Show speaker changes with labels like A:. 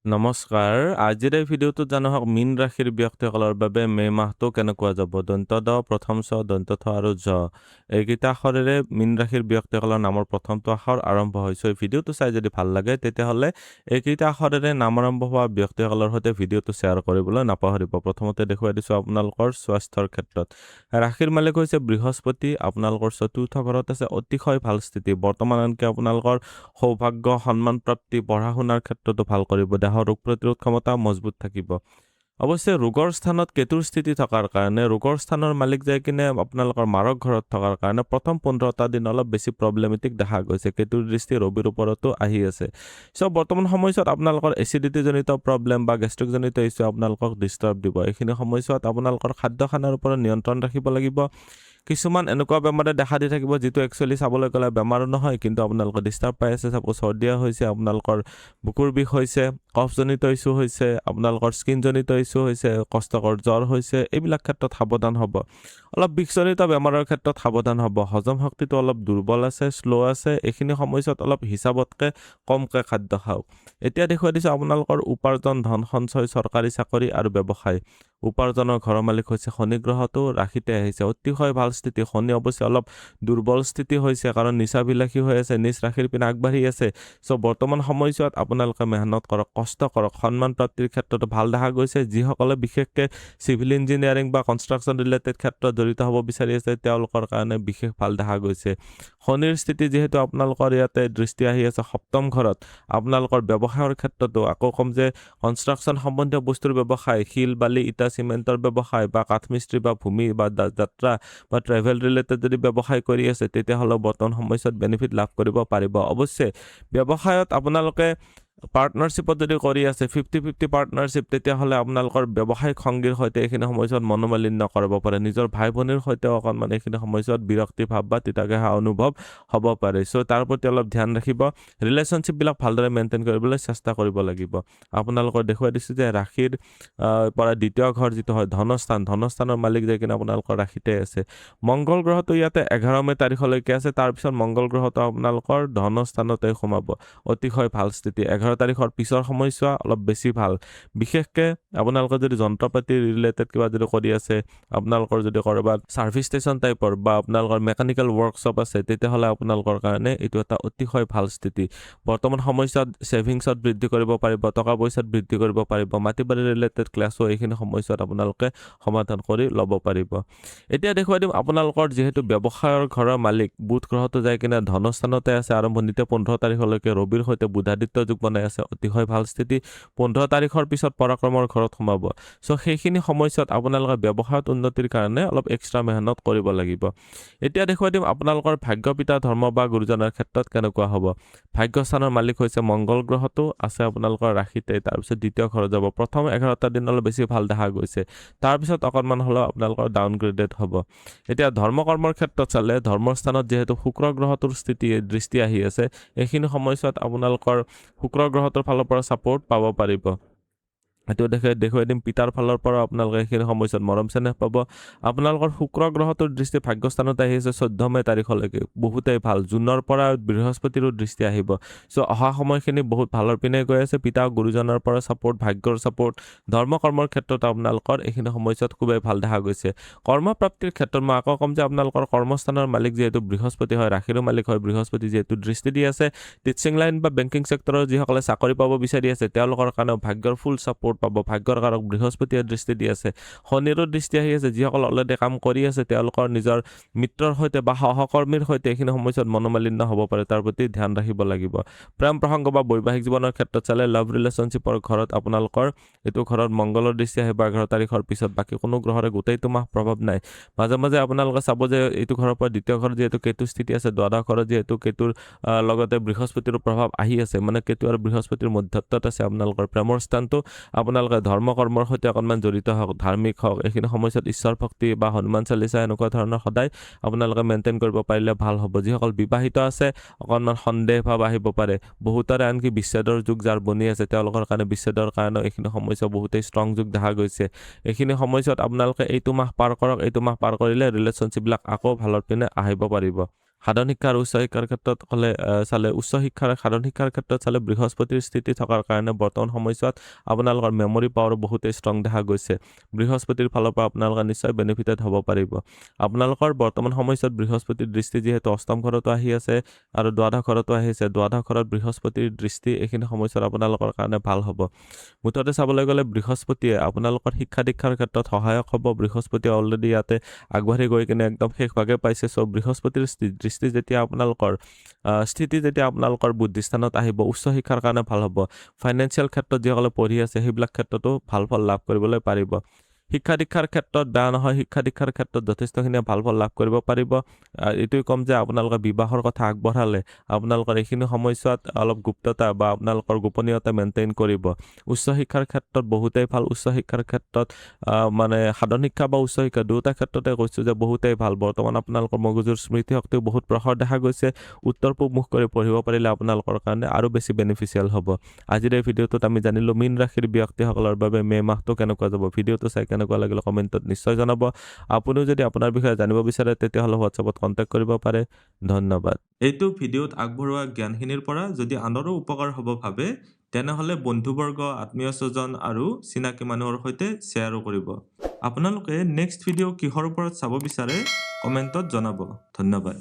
A: নমস্কাৰ আজিৰ এই ভিডিঅ'টোত জানো হওক মীন ৰাশিৰ ব্যক্তিসকলৰ বাবে মে মাহটো কেনেকুৱা যাব দন্ত দ প্ৰথম ছ দন্ত থ আৰু জ এইকেইটা আখৰেৰে মীন ৰাশিৰ ব্যক্তিসকলৰ নামৰ প্ৰথমটো আখৰ আৰম্ভ হৈছে এই ভিডিঅ'টো চাই যদি ভাল লাগে তেতিয়াহ'লে এইকেইটা আখৰেৰে নাম আৰম্ভ হোৱা ব্যক্তিসকলৰ সৈতে ভিডিঅ'টো শ্বেয়াৰ কৰিবলৈ নাপাহৰিব প্ৰথমতে দেখুৱাই দিছোঁ আপোনালোকৰ স্বাস্থ্যৰ ক্ষেত্ৰত ৰাশিৰ মালিক হৈছে বৃহস্পতি আপোনালোকৰ চতুৰ্থ ঘৰত আছে অতিশয় ভাল স্থিতি বৰ্তমান আনকি আপোনালোকৰ সৌভাগ্য সন্মান প্ৰাপ্তি পঢ়া শুনাৰ ক্ষেত্ৰতো ভাল কৰিব দেহৰ ৰোগ প্ৰতিৰোধ ক্ষমতা মজবুত থাকিব অৱশ্যে ৰোগৰ স্থানত কেতুৰ স্থিতি থকাৰ কাৰণে ৰোগৰ স্থানৰ মালিক যাই কিনে আপোনালোকৰ মাৰক ঘৰত থকাৰ কাৰণে প্ৰথম 15টা দিন অলপ বেছি প্ৰব্লেমেটিক দেখা গৈছে কেতুৰ দৃষ্টি ৰবিৰ ওপৰতো আহি আছে চ' বৰ্তমান সময়ছোৱাত আপোনালোকৰ এচিডিটিজনিত প্ৰব্লেম বা গেষ্ট্ৰিকজনিত ইছ্যু আপোনালোকক ডিষ্টাৰ্ব দিব এইখিনি সময়ছোৱাত আপোনালোকৰ খাদ্য খানাৰ ওপৰত নিয়ন্ত্ৰণ ৰাখিব লাগিব কিছুমান এনেকুৱা বেমাৰে দেখা দি থাকিব যিটো একচুৱেলি চাবলৈ গ'লে বেমাৰো নহয় কিন্তু আপোনালোকৰ ডিষ্টাৰ্ব পাই আছে চাপোজ চৰ্দিয়া হৈছে আপোনালোকৰ বুকুৰ বিষ হৈছে কফজনিত ইছ্যু হৈছে আপোনালোকৰ স্কিনজনিত ইছ্যু হৈছে কষ্টকৰ জ্বৰ হৈছে এইবিলাক ক্ষেত্ৰত সাৱধান হ'ব অলপ বিষজনিত বেমাৰৰ ক্ষেত্ৰত সাৱধান হ'ব হজম শক্তিটো অলপ দুৰ্বল আছে শ্ল' আছে এইখিনি সময়ছোৱাত অলপ হিচাপতকৈ কমকৈ খাদ্য খাওক এতিয়া দেখুৱাই দিছোঁ আপোনালোকৰ উপাৰ্জন ধন সঞ্চয় চৰকাৰী চাকৰি আৰু ব্যৱসায় উপাৰ্জনৰ ঘৰৰ মালিক হৈছে শনি গ্ৰহটো ৰাশিতে আহিছে অতিশয় ভাল স্থিতি শনি অৱশ্যে অলপ দুৰ্বল স্থিতি হৈছে কাৰণ নিচাবিলাসী হৈ আছে নিজ ৰাশিৰ পিনে আগবাঢ়ি আছে চ' বৰ্তমান সময়ছোৱাত আপোনালোকে মেহনত কৰক কষ্ট কৰক সন্মান প্ৰাপ্তিৰ ক্ষেত্ৰতো ভাল দেখা গৈছে যিসকলে বিশেষকৈ চিভিল ইঞ্জিনিয়াৰিং বা কনষ্ট্ৰাকশ্যন ৰিলেটেড ক্ষেত্ৰত জড়িত হ'ব বিচাৰি আছে তেওঁলোকৰ কাৰণে বিশেষ ভাল দেখা গৈছে শনিৰ স্থিতি যিহেতু আপোনালোকৰ ইয়াতে দৃষ্টি আহি আছে সপ্তম ঘৰত আপোনালোকৰ ব্যৱসায়ৰ ক্ষেত্ৰতো আকৌ কম যে কনষ্ট্ৰাকশ্যন সম্বন্ধীয় বস্তুৰ ব্যৱসায় শিল বালি ইটা চিমেণ্টৰ ব্যৱসায় বা কাঠমিস্ত্ৰী বা ভূমি বা যাত্ৰা বা ট্ৰেভেল ৰিলেটেড যদি ব্যৱসায় কৰি আছে তেতিয়াহ'লে বৰ্তমান সময়ছোৱাত বেনিফিট লাভ কৰিব পাৰিব অৱশ্যে ব্যৱসায়ত আপোনালোকে পাৰ্টনাৰশ্বিপত যদি কৰি আছে 50-50 পাৰ্টনাৰশ্বিপ তেতিয়াহ'লে আপোনালোকৰ ব্যৱসায়িক সংগীৰ সৈতে এইখিনি সময়ছোৱাত মনোমালিন্য কৰিব পাৰে নিজৰ ভাই ভনীৰ সৈতেও অকণমান এইখিনি সময়ছোৱাত বিৰক্তি ভাৱ বা তিতাকেহা অনুভৱ হ'ব পাৰে চ' তাৰ প্ৰতি অলপ ধ্যান ৰাখিব ৰিলেশ্যনশ্বিপবিলাক ভালদৰে মেইনটেইন কৰিবলৈ চেষ্টা কৰিব লাগিব আপোনালোকৰ দেখুৱাই দিছোঁ যে ৰাশিৰ পৰা দ্বিতীয় ঘৰ যিটো হয় ধনস্থানৰ মালিক যাই কিনে আপোনালোকৰ ৰাশিতে আছে মংগল গ্ৰহটো ইয়াতে 11 মে তাৰিখলৈকে আছে তাৰপিছত মংগল গ্ৰহটো আপোনালোকৰ ধনস্থানতে সোমাব অতিশয় ভাল স্থিতি 11 তাৰিখৰ পিছৰ সময়ছোৱা অলপ বেছি ভাল বিশেষকৈ আপোনালোকৰ যদি যন্ত্ৰপাতি ৰিলেটেড কিবা যদি কৰি আছে আপোনালোকৰ যদি ক'ৰবাত ছাৰ্ভিচ ষ্টেচন টাইপৰ বা আপোনালোকৰ মেকানিকেল ৱৰ্কশ্বপ আছে তেতিয়াহ'লে আপোনালোকৰ কাৰণে এইটো এটা অতিশয় ভাল স্থিতি বৰ্তমান সময়ছোৱাত ছেভিংছত বৃদ্ধি কৰিব পাৰিব টকা পইচাত বৃদ্ধি কৰিব পাৰিব মাটি বাৰী ৰিলেটেড ক্লাছো এইখিনি সময়ছোৱাত আপোনালোকে সমাধান কৰি ল'ব পাৰিব এতিয়া দেখুৱাই দিম আপোনালোকৰ যিহেতু ব্যৱসায়ৰ ঘৰৰ মালিক বুধ গ্ৰহটো যাই কিনে ধনস্থানতে আছে আৰম্ভণিতে 15 তাৰিখলৈকে ৰবিৰ সৈতে বুধাদিত্য যুগ বনাই আছে অতিশয় ভাল স্থিতি 15 তাৰিখৰ পিছত পৰাক্ৰমৰ ঘৰত সোমাব চ' সেইখিনি সময়ছোৱাত আপোনালোকে ব্যৱসায়ত উন্নতিৰ কাৰণে অলপ এক্সট্ৰা মেহনত কৰিব লাগিব এতিয়া দেখুৱাই দিম আপোনালোকৰ ভাগ্য পিতা ধৰ্ম বা গুৰুজনৰ ক্ষেত্ৰত কেনেকুৱা হ'ব ভাগ্যস্থানৰ মালিক হৈছে মংগল গ্ৰহটো আছে আপোনালোকৰ ৰাশিতে তাৰপিছত দ্বিতীয় ঘৰত যাব প্ৰথম 11টা দিন অলপ বেছি ভাল দেখা গৈছে তাৰপিছত অকণমান হ'লেও আপোনালোকৰ ডাউনগ্ৰেডেড হ'ব এতিয়া ধৰ্ম কৰ্মৰ ক্ষেত্ৰত চালে ধৰ্মস্থানত যিহেতু শুক্ৰ গ্ৰহটোৰ দৃষ্টি আহি আছে এইখিনি সময়ছোৱাত আপোনালোকৰ শুক্ৰ গ্ৰহটোৰ ফালৰ পৰা ছাপোৰ্ট পাব পাৰিব এইটো দেখুৱাই দিম পিতাৰ ফালৰ পৰা আপোনালোকে এইখিনি সময়ছোৱাত মৰম চেনেহ পাব আপোনালোকৰ শুক্ৰ গ্ৰহটোৰ দৃষ্টি ভাগ্যস্থানত আহি আছে 14 মে তাৰিখলৈকে বহুতেই ভাল জুনৰ পৰা বৃহস্পতিৰো দৃষ্টি আহিব চ' অহা সময়খিনি বহুত ভালৰ পিনে গৈ আছে পিতা গুৰুজনৰ পৰা ছাপোৰ্ট ভাগ্যৰ ছাপোৰ্ট ধৰ্ম কৰ্মৰ ক্ষেত্ৰত আপোনালোকৰ এইখিনি সময়ছোৱাত খুবেই ভাল দেখা গৈছে কৰ্মপ্ৰাপ্তিৰ ক্ষেত্ৰত মই আকৌ ক'ম যে আপোনালোকৰ কৰ্মস্থানৰ মালিক যিহেতু বৃহস্পতি হয় ৰাশিৰো মালিক হয় বৃহস্পতি যিহেতু দৃষ্টি দি আছে টিচিং লাইন বা বেংকিং ছেক্টৰৰ যিসকলে চাকৰি পাব বিচাৰি আছে তেওঁলোকৰ কাৰণেও ভাগ্যৰ ফুল ছাপোৰ্ট পাব ভাগ্যৰ কাৰক বৃহস্পতিয়ে দৃষ্টি দি আছে শনিৰো দৃষ্টি আহি আছে যিসকল অলৰেডি কাম কৰি আছে তেওঁলোকৰ নিজৰ মিত্ৰৰ সৈতে বা সহকৰ্মীৰ সৈতে এইখিনি সময়ছোৱাত মনোমালিন্য হ'ব পাৰে তাৰ প্ৰতি ধ্যান ৰাখিব লাগিব প্ৰেম প্ৰসংগ বা বৈবাহিক জীৱনৰ ক্ষেত্ৰত চালে লাভ ৰিলেশ্যনশ্বিপৰ ঘৰত আপোনালোকৰ এইটো ঘৰত মংগলৰ দৃষ্টি আহিব 11 তাৰিখৰ পিছত বাকী কোনো গ্ৰহৰে গোটেইটো মাহ প্ৰভাৱ নাই মাজে মাজে আপোনালোকে চাব যে এইটো ঘৰৰ পৰা দ্বিতীয় ঘৰত যিহেতু কেতু স্থিতি আছে দ্বাদশ ঘৰত যিহেতু কেতুৰ লগতে বৃহস্পতিৰ প্ৰভাৱ আহি আছে মানে কেতু আৰু বৃহস্পতিৰ মধ্যত্বত আছে আপোনালোকৰ প্ৰেমৰ স্থানটো আপোনালোকে ধৰ্ম কৰ্মৰ সৈতে অকণমান জড়িত হওক ধাৰ্মিক হওক এইখিনি সময়ছোৱাত ঈশ্বৰ ভক্তি বা হনুমান চালিচা এনেকুৱা ধৰণৰ সদায় আপোনালোকে মেইনটেইন কৰিব পাৰিলে ভাল হ'ব যিসকল বিবাহিত আছে অকণমান সন্দেহ ভাৱ আহিব পাৰে বহুতৰে আনকি বিচ্ছেদৰ যুগ যাৰ বনি আছে তেওঁলোকৰ কাৰণে বিচ্ছেদৰ কাৰণে এইখিনি সমস্যা বহুতেই ষ্ট্ৰং যুগ দেখা গৈছে এইখিনি সময়ছোৱাত আপোনালোকে এইটো মাহ পাৰ কৰক এইটো মাহ পাৰ কৰিলে ৰিলেশ্যনশ্বিপবিলাক আকৌ ভালৰ পিনে আহিব পাৰিব সাধাৰণ শিক্ষা আৰু উচ্চ শিক্ষাৰ ক্ষেত্ৰত চালে উচ্চ শিক্ষাৰ সাধাৰণ শিক্ষাৰ ক্ষেত্ৰত চালে বৃহস্পতিৰ স্থিতি থকাৰ কাৰণে বৰ্তমান সময়ছোৱাত আপোনালোকৰ মেমৰি পাৱাৰ বহুতেই ষ্ট্ৰং দেখা গৈছে। বৃহস্পতিৰ ফালৰ পৰা আপোনালোকে নিশ্চয় বেনিফিটেড হ'ব পাৰিব। আপোনালোকৰ বৰ্তমান সময়ছোৱাত বৃহস্পতিৰ দৃষ্টি যিহেতু অষ্টম ঘৰতো আহি আছে আৰু দ্বাদশ ঘৰতো আহিছে, দ্বাদশ ঘৰত বৃহস্পতিৰ দৃষ্টি এইখিনি সময়ছোৱাত আপোনালোকৰ কাৰণে ভাল হ'ব। মুঠতে চাবলৈ গ'লে বৃহস্পতিয়ে আপোনালোকৰ শিক্ষা দীক্ষাৰ ক্ষেত্ৰত সহায়ক হ'ব। বৃহস্পতিয়ে অলৰেডি ইয়াতে আগবাঢ়ি গৈ কিনে একদম শেষভাগে পাইছে। চ' বৃহস্পতিৰ দৃষ্টি যেতিয়া আপোনালোকৰ স্থিতি যেতিয়া আপোনালোকৰ বুদ্ধিস্থানত আহিব, উচ্চ শিক্ষাৰ কাৰণে ভাল হ'ব। ফাইনেন্সিয়েল ক্ষেত্ৰত যিসকলে পঢ়ি আছে সেইবিলাক ক্ষেত্ৰতো ভাল ফল লাভ কৰিবলৈ পাৰিব। শিক্ষা দীক্ষাৰ ক্ষেত্ৰত বেয়া নহয়, শিক্ষা দীক্ষাৰ ক্ষেত্ৰত যথেষ্টখিনি ভাল ফল লাভ কৰিব পাৰিব। এইটোৱে ক'ম যে আপোনালোকে বিবাহৰ কথা আগবঢ়ালে আপোনালোকৰ এইখিনি সময়ছোৱাত অলপ গুপ্ততা বা আপোনালোকৰ গোপনীয়তা মেইনটেইন কৰিব। উচ্চ শিক্ষাৰ ক্ষেত্ৰত বহুতেই ভাল। উচ্চ শিক্ষাৰ ক্ষেত্ৰত মানে সাধাৰণ শিক্ষা বা উচ্চ শিক্ষা দুয়োটা ক্ষেত্ৰতে কৈছোঁ যে বহুতেই ভাল। বৰ্তমান আপোনালোকৰ মগজুৰ স্মৃতিশক্তিও বহুত প্ৰখৰ দেখা গৈছে। উত্তৰ পূব মুখ কৰি পঢ়িব পাৰিলে আপোনালোকৰ কাৰণে আৰু বেছি বেনিফিচিয়েল হ'ব। আজিৰ এই ভিডিঅ'টোত আমি জানিলোঁ মীন ৰাশিৰ ব্যক্তিসকলৰ বাবে মে' মাহটো কেনেকুৱা যাব। ভিডিঅ'টো চাই কেনেকুৱা লাগিল কমেণ্টত নিশ্চয় জনাব। আপুনিও যদি আপোনাৰ বিষয়ে জানিব বিচাৰে তেতিয়াহ'লে হোৱাটছএপত কণ্টেক্ট কৰিব পাৰে। ধন্যবাদ। এইটো ভিডিঅ'ত আগবঢ়োৱা জ্ঞানখিনিৰ পৰা যদি আনৰো উপকাৰ হ'ব ভাবে তেনেহ'লে বন্ধুবৰ্গ, আত্মীয় স্বজন আৰু চিনাকি মানুহৰ সৈতে শ্বেয়াৰো কৰিব। আপোনালোকে নেক্সট ভিডিঅ' কিহৰ ওপৰত চাব বিচাৰে কমেণ্টত জনাব। ধন্যবাদ।